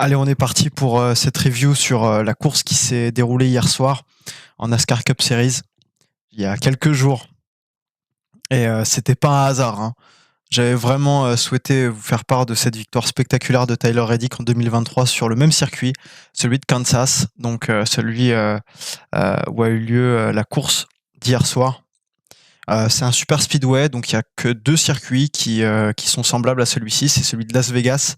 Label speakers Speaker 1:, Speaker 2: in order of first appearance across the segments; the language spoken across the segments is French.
Speaker 1: Allez, on est parti pour cette review sur la course qui s'est déroulée hier soir en NASCAR Cup Series, il y a quelques jours. Et c'était pas un hasard, hein. J'avais vraiment souhaité vous faire part de cette victoire spectaculaire de Tyler Reddick en 2023 sur le même circuit, celui de Kansas, donc celui où a eu lieu la course d'hier soir. C'est un super speedway, donc il n'y a que deux circuits qui sont semblables à celui-ci, c'est celui de Las Vegas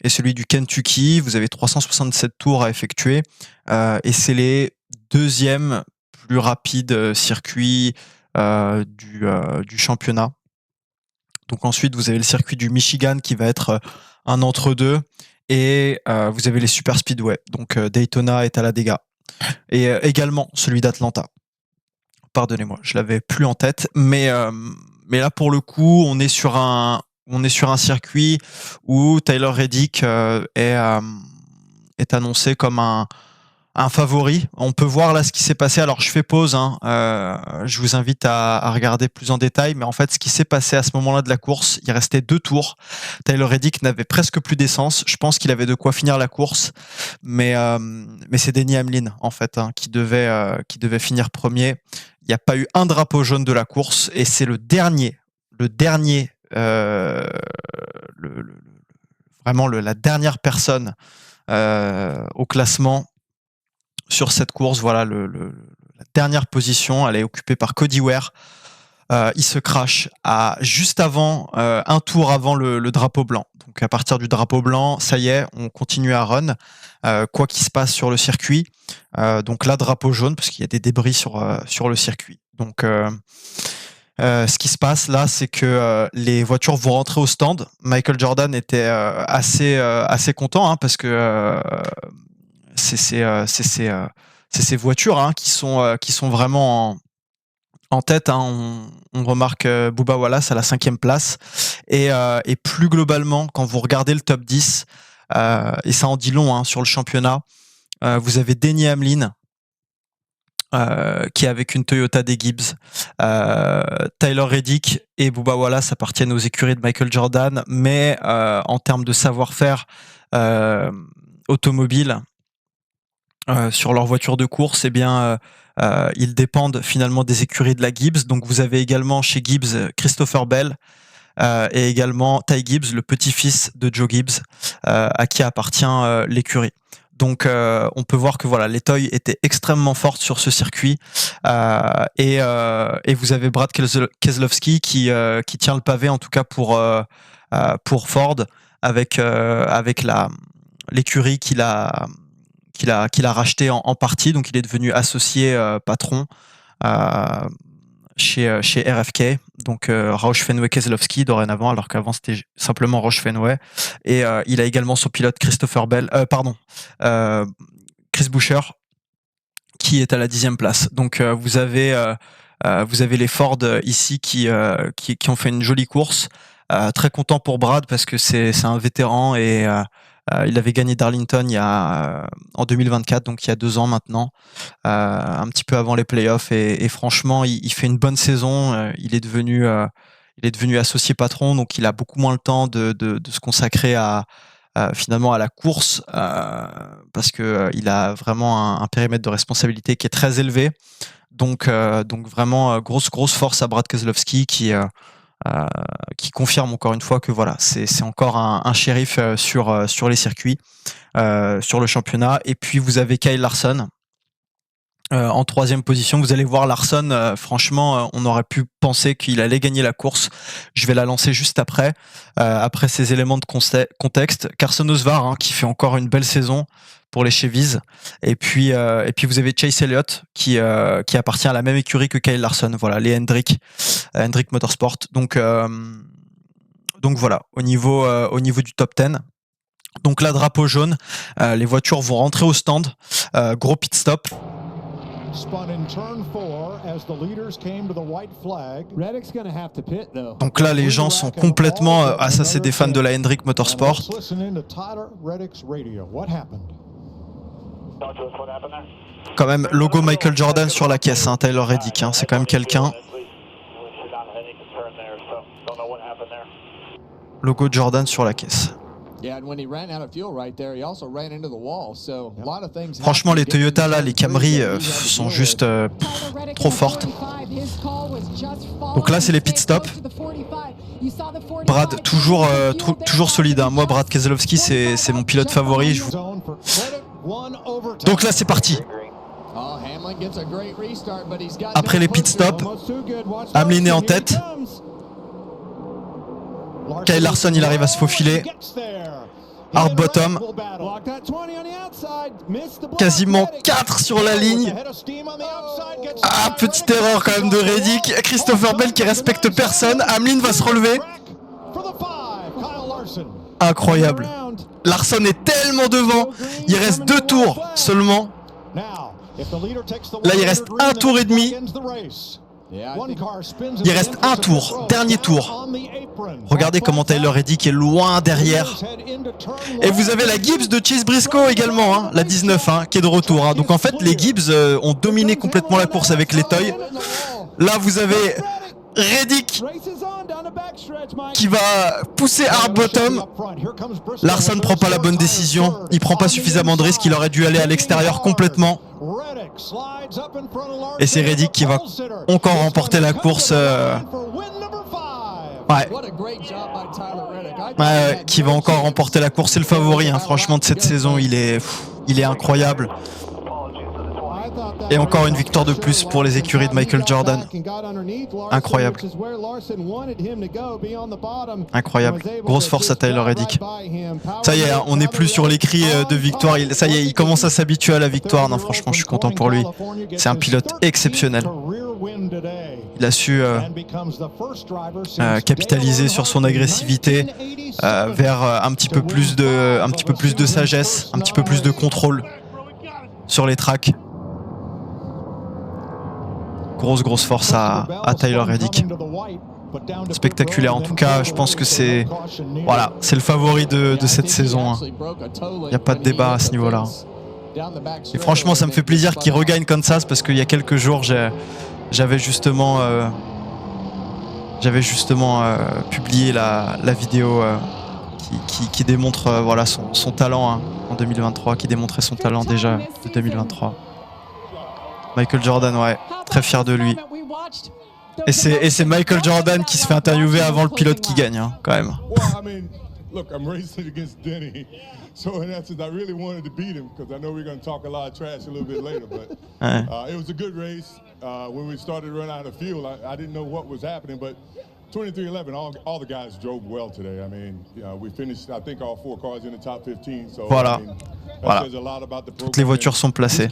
Speaker 1: et celui du Kentucky. Vous avez 367 tours à effectuer et c'est les deuxièmes plus rapides circuits du championnat. Donc ensuite, vous avez le circuit du Michigan qui va être un entre-deux et vous avez les super speedway, donc Daytona et Talladega. Et également celui d'Atlanta. Pardonnez-moi, je l'avais plus en tête, mais là pour le coup, on est sur un circuit où Tyler Reddick est annoncé comme un favori. On peut voir là ce qui s'est passé. Alors je fais pause, hein. Je vous invite à regarder plus en détail, mais en fait ce qui s'est passé à ce moment-là de la course, il restait 2 tours. Tyler Reddick n'avait presque plus d'essence. Je pense qu'il avait de quoi finir la course, mais c'est Denny Hamlin en fait, hein, qui devait finir premier. Il n'y a pas eu un drapeau jaune de la course et c'est vraiment la dernière personne au classement sur cette course. Voilà, la dernière position, elle est occupée par Cody Ware. Il se crache juste avant, un tour avant le drapeau blanc. Donc à partir du drapeau blanc, ça y est, on continue à run, quoi qu'il se passe sur le circuit. Donc là, drapeau jaune, parce qu'il y a des débris sur le circuit. Donc ce qui se passe là, c'est que les voitures vont rentrer au stand. Michael Jordan était assez content, hein, parce que c'est ces voitures, hein, qui sont vraiment en tête, hein. On remarque Bubba Wallace à la 5e place. Et plus globalement, quand vous regardez le top 10, et ça en dit long, hein, sur le championnat, vous avez Denny Hamlin, qui est avec une Toyota des Gibbs. Tyler Reddick et Bubba Wallace appartiennent aux écuries de Michael Jordan, mais en termes de savoir-faire automobile, sur leur voiture de course, eh bien, ils dépendent finalement des écuries de la Gibbs. Donc vous avez également chez Gibbs Christopher Bell, et également Ty Gibbs, le petit-fils de Joe Gibbs, à qui appartient l'écurie. Donc on peut voir que voilà, les Toy étaient extrêmement fortes sur ce circuit, et vous avez Brad Keselowski qui tient le pavé, en tout cas pour Ford, avec l'écurie qu'il a racheté en partie. Donc il est devenu associé patron chez RFK, donc Roush Fenway Keselowski dorénavant, alors qu'avant c'était simplement Roush Fenway. Et il a également son pilote Chris Buescher, qui est à la 10e place. Donc vous avez les Ford ici qui ont fait une jolie course. Très content pour Brad parce que c'est un vétéran et il avait gagné Darlington en 2024, donc il y a 2 ans maintenant, un petit peu avant les playoffs, et franchement il fait une bonne saison. Il est devenu associé patron, donc il a beaucoup moins le temps de se consacrer finalement à la course, parce que il a vraiment un périmètre de responsabilité qui est très élevé. Donc vraiment grosse force à Brad Keselowski qui confirme encore une fois que voilà, c'est encore un shérif sur les circuits, sur le championnat. Et puis vous avez Kyle Larson en 3e position. Vous allez voir Larson, franchement, on aurait pu penser qu'il allait gagner la course. Je vais la lancer juste après ces éléments de contexte. Carson Osvar, hein, qui fait encore une belle saison pour les Chevys. Et puis vous avez Chase Elliott qui appartient à la même écurie que Kyle Larson. Voilà, les Hendrick Motorsport. Donc voilà, au niveau du top 10. Donc là, drapeau jaune, les voitures vont rentrer au stand, gros pit stop. Donc là, les gens sont complètement ça c'est des fans de la Hendrick Motorsport. Quand même, logo Michael Jordan sur la caisse, hein, Tyler Reddick, hein, c'est quand même quelqu'un. Logo Jordan sur la caisse. Franchement, les Toyota là, les Camry sont juste trop fortes. Donc là, c'est les pit stops. Brad, toujours solide. Hein. Moi, Brad Keselowski, c'est mon pilote favori. Donc là, c'est parti. Après les pit stops, Hamlin est en tête. Kyle Larson, il arrive à se faufiler. Hard bottom. Quasiment 4 sur la ligne. Ah, petite erreur quand même de Reddick. Christopher Bell qui respecte personne. Hamlin va se relever. Incroyable. Larson est tellement devant. Il reste 2 tours seulement. Là, il reste 1 tour et demi. Il reste 1 tour, dernier tour. Regardez comment Tyler Reddick est loin derrière. Et vous avez la Gibbs de Chase Briscoe également, hein, la 19, hein, qui est de retour. Hein. Donc en fait, les Gibbs ont dominé complètement la course avec les Toy. Là, vous avez Reddick qui va pousser hard bottom. Larson ne prend pas la bonne décision. Il prend pas suffisamment de risques. Il aurait dû aller à l'extérieur complètement. Et c'est Reddick qui va encore remporter la course. Ouais, qui va encore remporter la course. C'est le favori, hein, franchement, de cette saison. Il est incroyable. Et encore une victoire de plus pour les écuries de Michael Jordan. Incroyable. Incroyable. Grosse force à Tyler Reddick. Ça y est, on n'est plus sur les cris de victoire. Ça y est, il commence à s'habituer à la victoire. Non, franchement, je suis content pour lui. C'est un pilote exceptionnel. Il a su capitaliser sur son agressivité vers un petit peu plus de sagesse, un petit peu plus de contrôle sur les tracks. Grosse force à Tyler Reddick. Spectaculaire en tout cas, je pense que c'est le favori de cette saison. Il n'y a pas de débat à ce niveau-là. Et franchement, ça me fait plaisir qu'il regagne Kansas parce qu'il y a quelques jours, j'avais justement publié la vidéo qui démontre son talent hein, en 2023, qui démontrait son talent déjà de 2023. Michael Jordan, ouais, très fier de lui. Et c'est Michael Jordan qui se fait interviewer avant le pilote qui gagne, hein, quand même.
Speaker 2: Look, I'm racing against Denny, so in essence, I really wanted to beat him because I know we're going to talk a lot of trash a little bit later. But it was a good race. When we started running out of fuel, I didn't know what was happening, but 23-11, all the guys drove well today. I mean, we finished, I think, all 4 cars in the top 15. So
Speaker 1: voilà.
Speaker 2: I mean,
Speaker 1: Voilà. Toutes les voitures sont placées.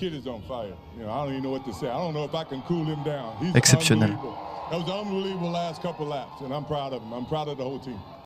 Speaker 1: Exceptionnel.